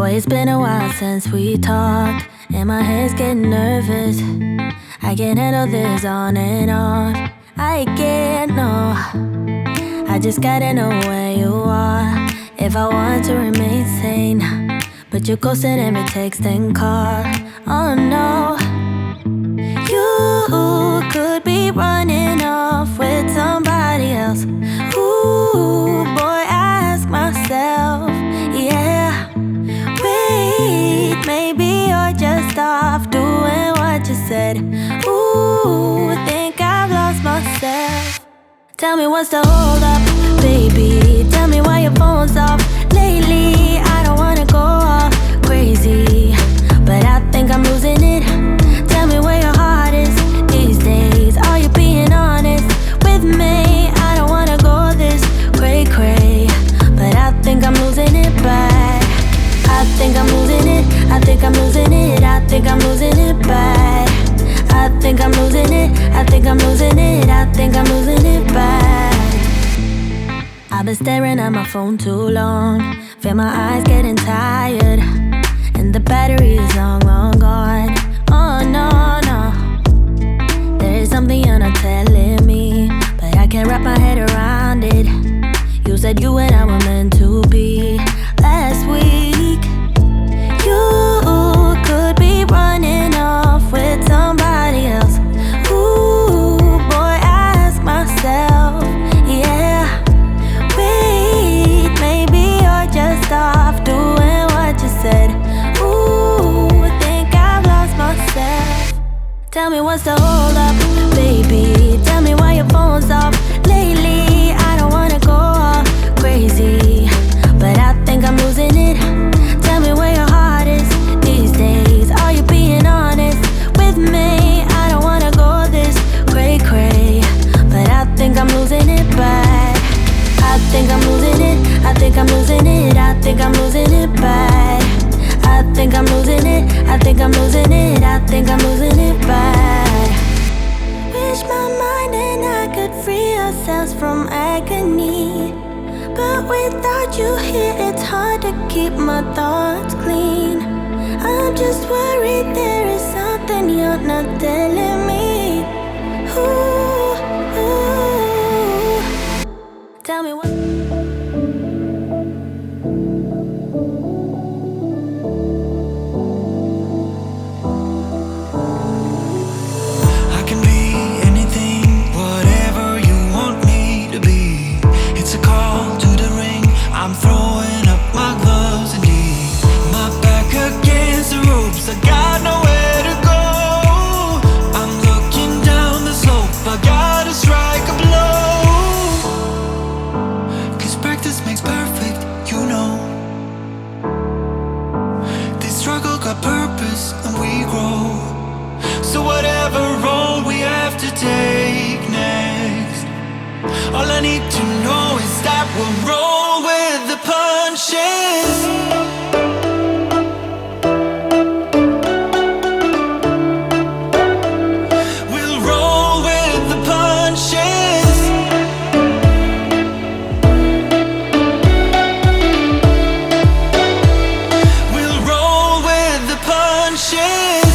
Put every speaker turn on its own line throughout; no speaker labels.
Boy, it's been a while since we talked, and my head's getting nervous. I can't handle this on and off. I can't, no. I just gotta know where you are if I want to remain sane. But you're ghosting every text and call. Oh no. You could be running off with somebody else. Ooh, boy, I ask myself, yeah. Wait, maybe you're just off doing what you said. Ooh, think I've lost myself. Tell me what's the hold up, baby. Tell me why your phone's off lately. I don't wanna go all crazy, but I think I'm losing it. Tell me where your heart is these days. Are you being honest with me? I don't wanna go this cray-cray, but I think I'm losing it bad. I think I'm losing it, I think I'm losing it, I think I'm losing it bad. I think I'm losing it, I think I'm losing it, I think I'm losing it bad. I've been staring at my phone too long, feel my eyes getting tired, and the battery is long, long gone. Oh no, no. There is something you're not telling me, but I can't wrap my head around it. You said you and I were meant to be last week. You could be running off with somebody else. Ooh, boy, I ask myself, yeah. Wait, maybe you're just off doing what you said. Ooh, think I've lost myself. Tell me what's the hold up, baby. Tell me why your phone's off lately. I don't wanna go all crazy, but I think I'm losing it. Tell me where your heart is these days. Are you being honest with me? I don't wanna go this cray-cray, but I think I'm losing it bad. I think I'm losing it, I think I'm losing it, I think I'm losing it bad. I think I'm losing it, I think I'm losing it, I think I'm losing it bad. Wish my mind and I could free ourselves from agony, but without you here it's hard to keep my thoughts clean. I'm just worried there is something you're not telling me. Ooh, ooh. Tell me what.
I'm throwing up my gloves and knees, my back against the ropes. I got nowhere to go. I'm looking down the slope. I gotta strike a blow. 'Cause practice makes perfect, you know. This struggle got purpose and we grow. So whatever road we have to take next, all I need to know is that we'll roll with the punches. We'll roll with the punches. We'll roll with the punches.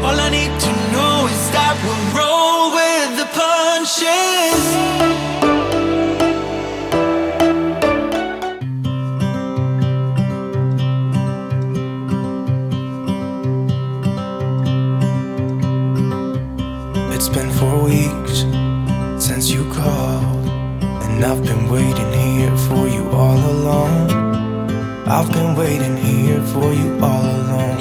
All I need to know is that we'll roll with the punches. It's been 4 weeks since you called, and I've been waiting here for you all along. I've been waiting here for you all along.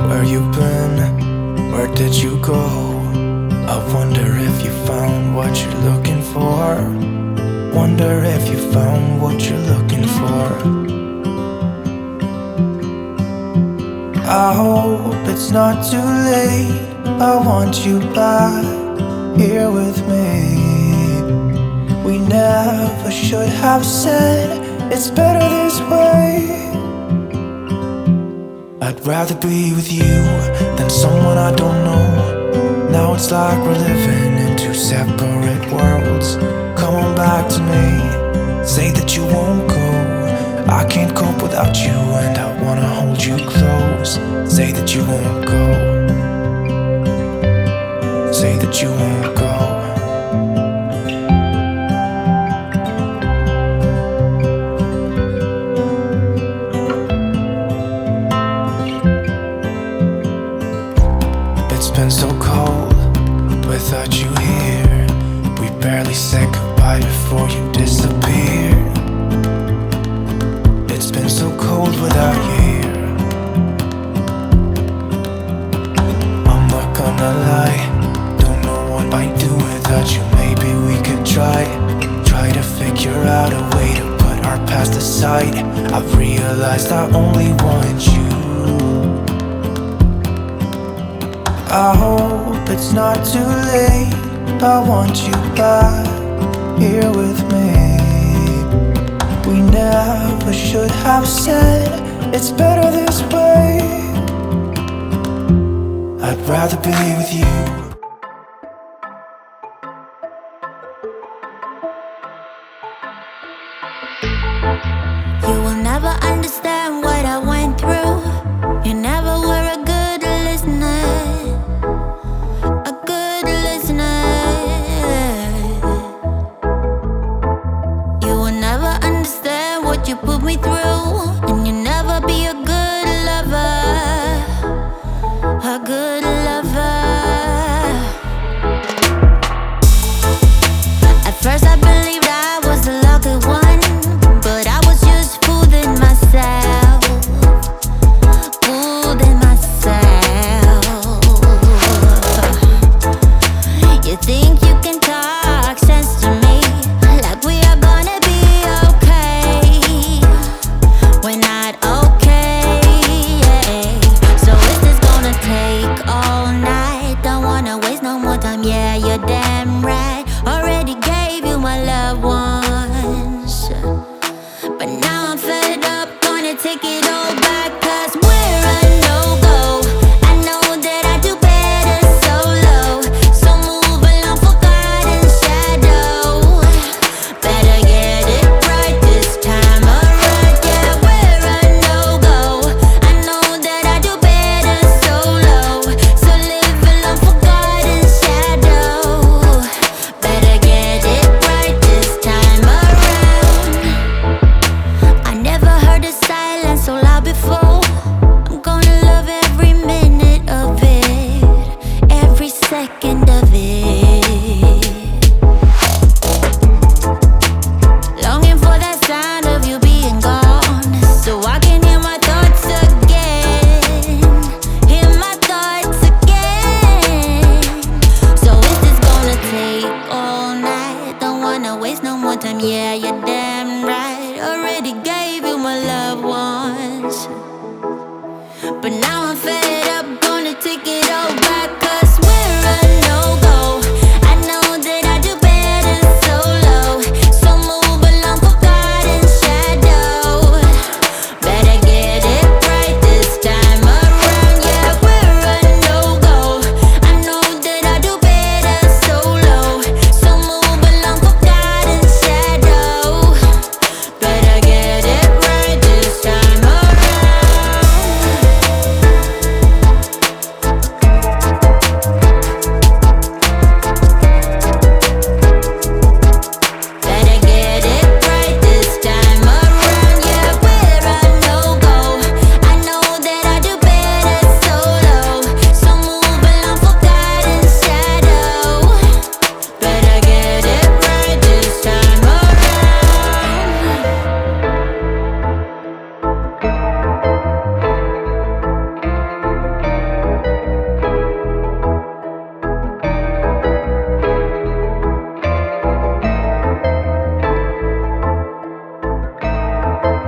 Where you been? Where did you go? I wonder if you found what you're looking for. Wonder if you found what you're looking for. I hope it's not too late. I want you back here with me. We never should have said it's better this way. I'd rather be with you than someone I don't know. Now it's like we're living in two separate worlds. Come on back to me, say that you won't go. I can't cope without you and I wanna hold you close. Say that you won't go. Say that you won't go. It's been so cold without you here. We barely said goodbye before you disappeared. It's been so cold without you here. I'm not gonna lie, don't know what I'd do without you. Maybe we could try to figure out a way to put our past aside. I've realized I only want you. I hope it's not too late. I want you back here with me. We never should have said it's better this way. I'd rather be with you.
You will never understand what I went through. You never were a good listener. A good listener. You will never understand what you put me through. And you'll never be a good lover. A good lover. At first I believed I was the lucky one, but I was just fooling myself. Fooling myself. You think you can talk sense to me, like we are gonna be okay. We're not okay. So is this gonna take all night? Don't wanna waste no more time. Yeah, you're damn right. Already gave you my love once, but now I'm fed up, gonna take it all back. Cause we're a no-go. I know that I do better solo. So move along, forgotten shadow. Better get it right this time around. Yeah, we're a no-go. I know that I do better solo. So live along, forgotten shadow. Better get it right this time around. I never heard a silence so loud before. I'm gonna love every minute of it, every second of it. Longing for that sound of you being gone, so I can hear my thoughts again. Hear my thoughts again. So is this gonna take all night? Don't wanna waste no more time. Yeah, you're damn right. Already gave you my love once, but now I'm fed